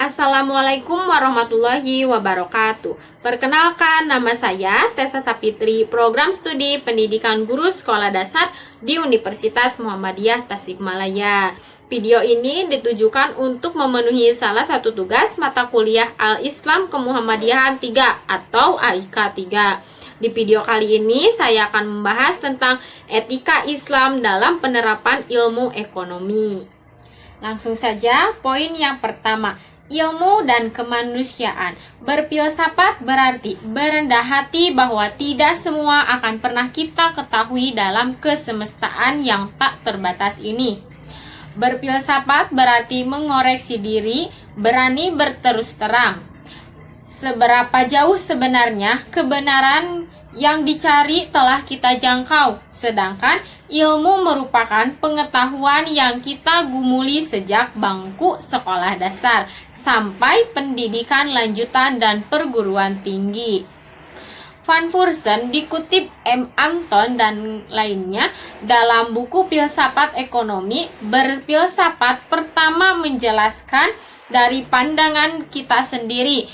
Assalamualaikum warahmatullahi wabarakatuh. Perkenalkan, nama saya Tessa Sapitri, Program Studi Pendidikan Guru Sekolah Dasar di Universitas Muhammadiyah Tasikmalaya. Video ini ditujukan untuk memenuhi salah satu tugas mata kuliah Al-Islam Kemuhammadiyahan 3 atau AIK 3. Di video kali ini saya akan membahas tentang etika Islam dalam penerapan ilmu ekonomi. Langsung saja, poin yang pertama, ilmu dan kemanusiaan. Berfilsafat berarti berendah hati bahwa tidak semua akan pernah kita ketahui dalam kesemestaan yang tak terbatas ini. Berfilsafat berarti mengoreksi diri, berani berterus terang. Seberapa jauh sebenarnya kebenaran yang dicari telah kita jangkau, sedangkan ilmu merupakan pengetahuan yang kita gumuli sejak bangku sekolah dasar sampai pendidikan lanjutan dan perguruan tinggi. Van Fursen dikutip M. Anton dan lainnya dalam buku Filsafat Ekonomi. Berfilsafat pertama menjelaskan dari pandangan kita sendiri.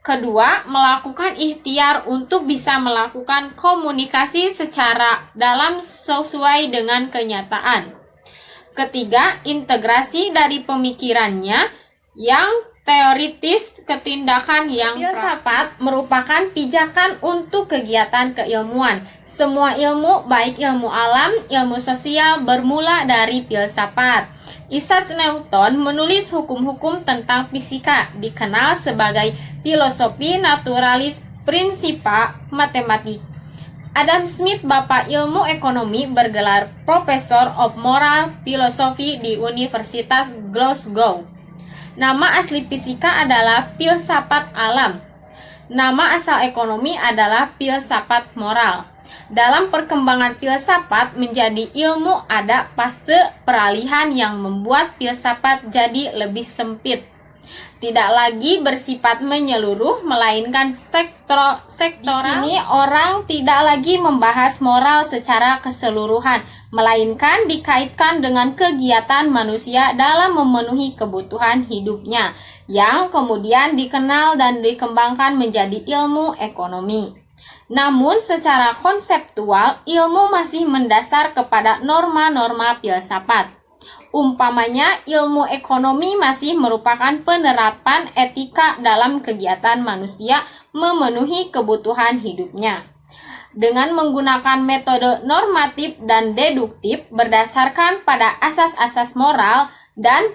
Kedua, melakukan ikhtiar untuk bisa melakukan komunikasi secara dalam sesuai dengan kenyataan. Ketiga, integrasi dari pemikirannya yang teoritis ke tindakan yang filsafat merupakan pijakan untuk kegiatan keilmuan. Semua ilmu, baik ilmu alam, ilmu sosial, bermula dari filsafat. Isaac Newton menulis hukum-hukum tentang fisika, dikenal sebagai filosofi naturalis principia mathematica. Adam Smith, bapak ilmu ekonomi, bergelar Professor of Moral Philosophy di Universitas Glasgow. Nama asli fisika adalah filsafat alam. Nama asal ekonomi adalah filsafat moral. Dalam perkembangan filsafat menjadi ilmu ada fase peralihan yang membuat filsafat jadi lebih sempit. Tidak lagi bersifat menyeluruh, melainkan sektoral. Di sini orang tidak lagi membahas moral secara keseluruhan, melainkan dikaitkan dengan kegiatan manusia dalam memenuhi kebutuhan hidupnya, yang kemudian dikenal dan dikembangkan menjadi ilmu ekonomi. Namun secara konseptual, ilmu masih mendasar kepada norma-norma filsafat. Umpamanya, ilmu ekonomi masih merupakan penerapan etika dalam kegiatan manusia memenuhi kebutuhan hidupnya. Dengan menggunakan metode normatif dan deduktif berdasarkan pada asas-asas moral dan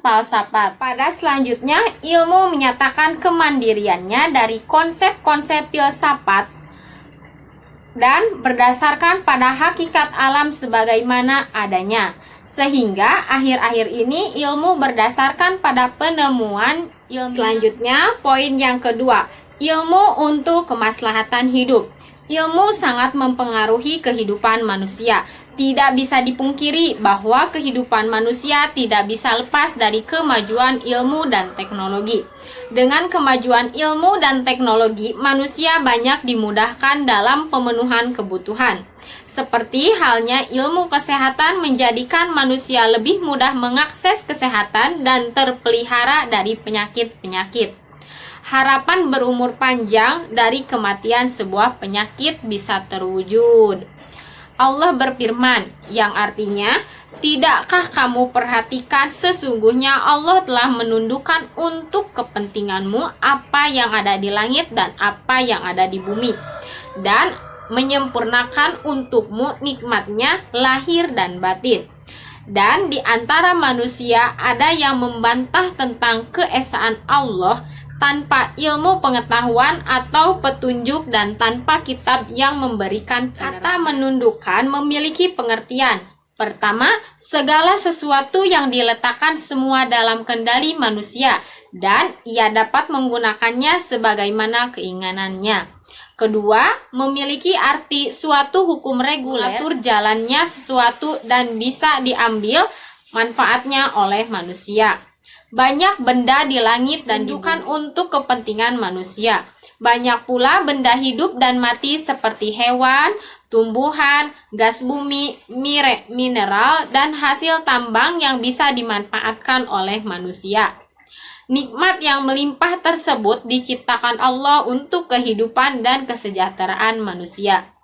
falsafat. Pada selanjutnya, ilmu menyatakan kemandiriannya dari konsep-konsep filsafat dan berdasarkan pada hakikat alam sebagaimana adanya. Sehingga akhir-akhir ini ilmu berdasarkan pada penemuan ilmu. Selanjutnya, poin yang kedua, ilmu untuk kemaslahatan hidup. Ilmu sangat mempengaruhi kehidupan manusia. Tidak bisa dipungkiri bahwa kehidupan manusia tidak bisa lepas dari kemajuan ilmu dan teknologi. Dengan kemajuan ilmu dan teknologi, manusia banyak dimudahkan dalam pemenuhan kebutuhan. Seperti halnya ilmu kesehatan menjadikan manusia lebih mudah mengakses kesehatan dan terpelihara dari penyakit-penyakit. Harapan berumur panjang dari kematian sebuah penyakit bisa terwujud. Allah berfirman, yang artinya, tidakkah kamu perhatikan sesungguhnya Allah telah menundukkan untuk kepentinganmu apa yang ada di langit dan apa yang ada di bumi, dan menyempurnakan untukmu nikmatnya lahir dan batin. Dan di antara manusia ada yang membantah tentang keesaan Allah tanpa ilmu pengetahuan atau petunjuk dan tanpa kitab yang memberikan penerangan. Kata menundukkan memiliki pengertian. Pertama, segala sesuatu yang diletakkan semua dalam kendali manusia dan ia dapat menggunakannya sebagaimana keinginannya. Kedua, memiliki arti suatu hukum reguler, jalannya sesuatu dan bisa diambil manfaatnya oleh manusia. Banyak benda di langit dan bukan untuk kepentingan manusia. Banyak pula benda hidup dan mati seperti hewan, tumbuhan, gas bumi, mineral, dan hasil tambang yang bisa dimanfaatkan oleh manusia. Nikmat yang melimpah tersebut diciptakan Allah untuk kehidupan dan kesejahteraan manusia.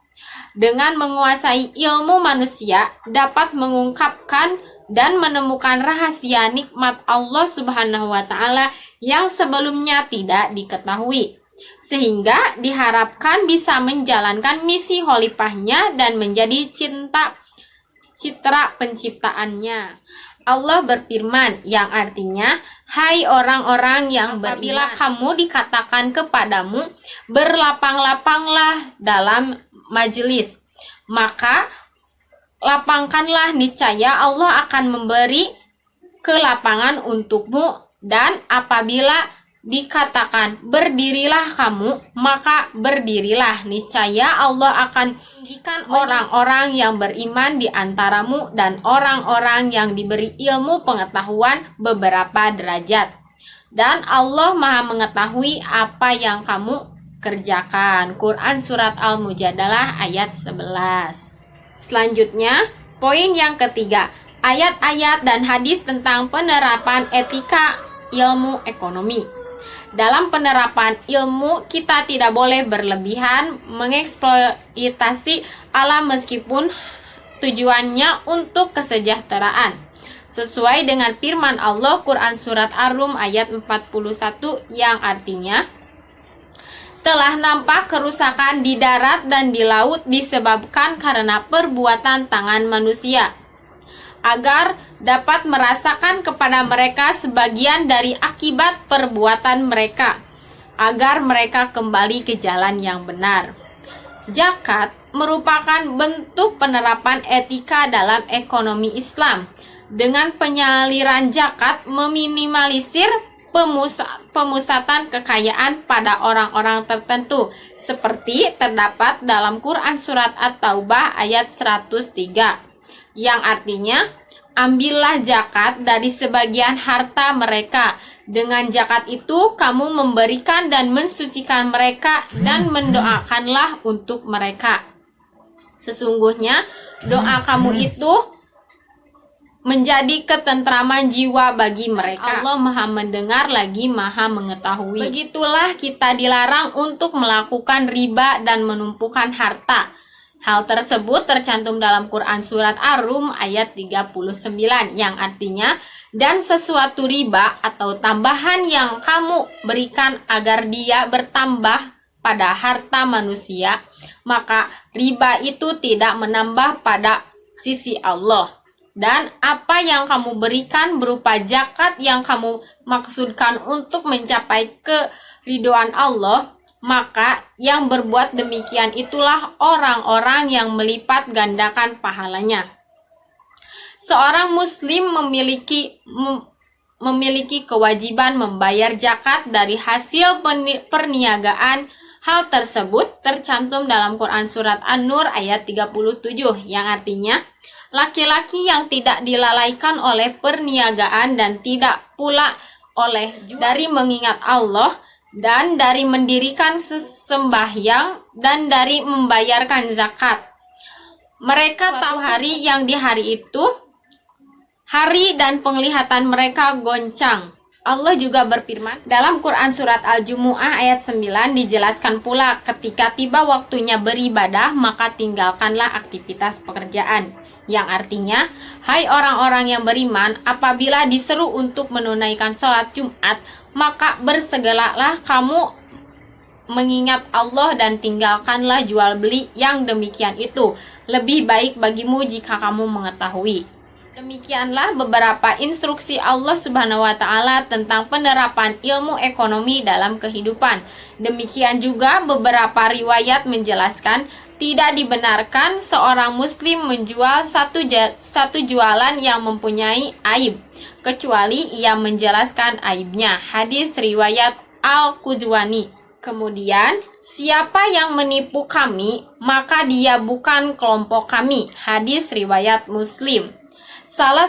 Dengan menguasai ilmu, manusia dapat mengungkapkan dan menemukan rahasia nikmat Allah Subhanahu wa Ta'ala yang sebelumnya tidak diketahui, sehingga diharapkan bisa menjalankan misi khalifahnya dan menjadi citra penciptaannya. Allah berfirman, yang artinya, hai orang-orang yang beriman, apabila kamu dikatakan kepadamu, berlapang-lapanglah dalam majelis, maka lapangkanlah, niscaya Allah akan memberi kelapangan untukmu. Dan apabila dikatakan berdirilah kamu, maka berdirilah, niscaya Allah akan menjadikan orang-orang yang beriman di antaramu dan orang-orang yang diberi ilmu pengetahuan beberapa derajat. Dan Allah Maha mengetahui apa yang kamu kerjakan. Quran Surat Al-Mujadalah ayat 11. Selanjutnya, poin yang ketiga, ayat-ayat dan hadis tentang penerapan etika ilmu ekonomi. Dalam penerapan ilmu, kita tidak boleh berlebihan mengeksploitasi alam meskipun tujuannya untuk kesejahteraan. Sesuai dengan firman Allah Quran Surat Ar-Rum ayat 41 yang artinya, telah nampak kerusakan di darat dan di laut disebabkan karena perbuatan tangan manusia, agar dapat merasakan kepada mereka sebagian dari akibat perbuatan mereka, agar mereka kembali ke jalan yang benar. Zakat merupakan bentuk penerapan etika dalam ekonomi Islam. Dengan penyaliran zakat meminimalisir pemusatan kekayaan pada orang-orang tertentu, seperti terdapat dalam Quran Surat At-Taubah ayat 103, yang artinya, ambillah zakat dari sebagian harta mereka. Dengan zakat itu kamu memberikan dan mensucikan mereka dan mendoakanlah untuk mereka. Sesungguhnya doa kamu itu menjadi ketentraman jiwa bagi mereka. Allah Maha mendengar lagi Maha mengetahui. Begitulah kita dilarang untuk melakukan riba dan menumpukan harta. Hal tersebut tercantum dalam Quran Surat Ar-Rum ayat 39 yang artinya, dan sesuatu riba atau tambahan yang kamu berikan agar dia bertambah pada harta manusia, maka riba itu tidak menambah pada sisi Allah. Dan apa yang kamu berikan berupa zakat yang kamu maksudkan untuk mencapai keridhaan Allah, maka yang berbuat demikian itulah orang-orang yang melipat gandakan pahalanya. Seorang muslim memiliki kewajiban membayar zakat dari hasil perniagaan. Hal tersebut tercantum dalam Quran Surat An-Nur ayat 37 yang artinya, laki-laki yang tidak dilalaikan oleh perniagaan dan tidak pula oleh dari mengingat Allah dan dari mendirikan sembahyang dan dari membayarkan zakat. Mereka tahu hari yang di hari itu, hari dan penglihatan mereka goncang. Allah juga berfirman dalam Quran Surat Al-Jumu'ah ayat 9, dijelaskan pula, ketika tiba waktunya beribadah, maka tinggalkanlah aktivitas pekerjaan. Yang artinya, hai orang-orang yang beriman, apabila diseru untuk menunaikan sholat Jumat, maka bersegeralah kamu mengingat Allah dan tinggalkanlah jual beli. Yang demikian itu lebih baik bagimu jika kamu mengetahui. Demikianlah beberapa instruksi Allah Subhanahu wa Ta'ala tentang penerapan ilmu ekonomi dalam kehidupan. Demikian juga beberapa riwayat menjelaskan tidak dibenarkan seorang muslim menjual satu jualan yang mempunyai aib, kecuali ia menjelaskan aibnya. Hadis riwayat Al-Quzwani. Kemudian, siapa yang menipu kami, maka dia bukan kelompok kami. Hadis riwayat Muslim. Salah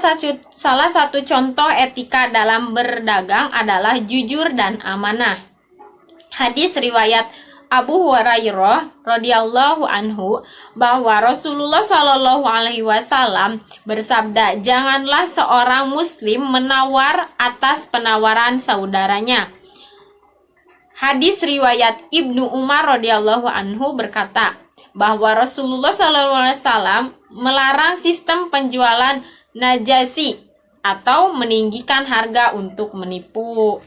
satu contoh etika dalam berdagang adalah jujur dan amanah. Hadis riwayat Abu Hurairah radhiyallahu anhu bahwa Rasulullah Shallallahu alaihi wasallam bersabda, "Janganlah seorang muslim menawar atas penawaran saudaranya." Hadis riwayat Ibnu Umar radhiyallahu anhu berkata bahwa Rasulullah Shallallahu alaihi wasallam melarang sistem penjualan najasi atau meninggikan harga untuk menipu.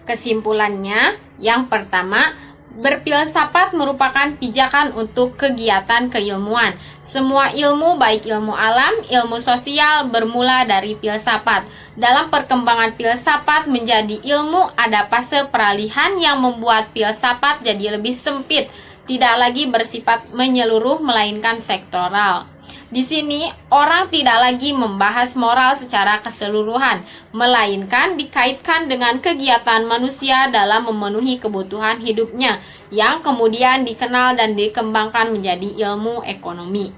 Kesimpulannya, yang pertama, berfilsafat merupakan pijakan untuk kegiatan keilmuan. Semua ilmu, baik ilmu alam, ilmu sosial, bermula dari filsafat. Dalam perkembangan filsafat menjadi ilmu, ada fase peralihan yang membuat filsafat jadi lebih sempit, tidak lagi bersifat menyeluruh melainkan sektoral. Di sini, orang tidak lagi membahas moral secara keseluruhan, melainkan dikaitkan dengan kegiatan manusia dalam memenuhi kebutuhan hidupnya, yang kemudian dikenal dan dikembangkan menjadi ilmu ekonomi.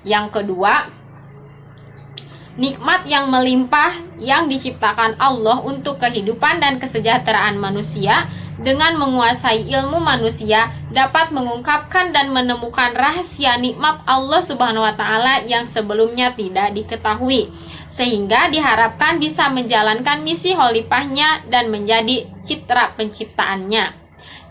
Yang kedua, nikmat yang melimpah yang diciptakan Allah untuk kehidupan dan kesejahteraan manusia. Dengan menguasai ilmu manusia dapat mengungkapkan dan menemukan rahasia nikmat Allah Subhanahu wa taala yang sebelumnya tidak diketahui, sehingga diharapkan bisa menjalankan misi khalifahnya dan menjadi citra penciptaannya.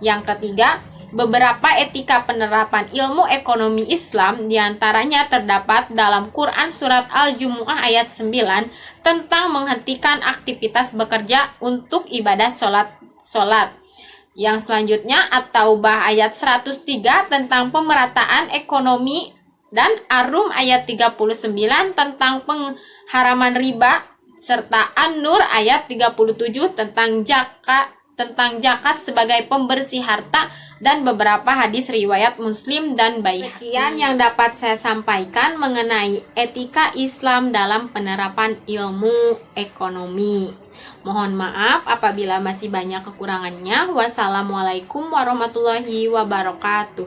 Yang ketiga, beberapa etika penerapan ilmu ekonomi Islam diantaranya terdapat dalam Quran Surat Al-Jumu'ah ayat 9 tentang menghentikan aktivitas bekerja untuk ibadah sholat. Yang selanjutnya At-Taubah ayat 103 tentang pemerataan ekonomi dan Ar-Rum ayat 39 tentang pengharaman riba, serta An-Nur ayat 37 tentang zakat sebagai pembersih harta, dan beberapa hadis riwayat Muslim dan Baihaqi. Sekian yang dapat saya sampaikan mengenai etika Islam dalam penerapan ilmu ekonomi. Mohon maaf apabila masih banyak kekurangannya. Wassalamualaikum warahmatullahi wabarakatuh.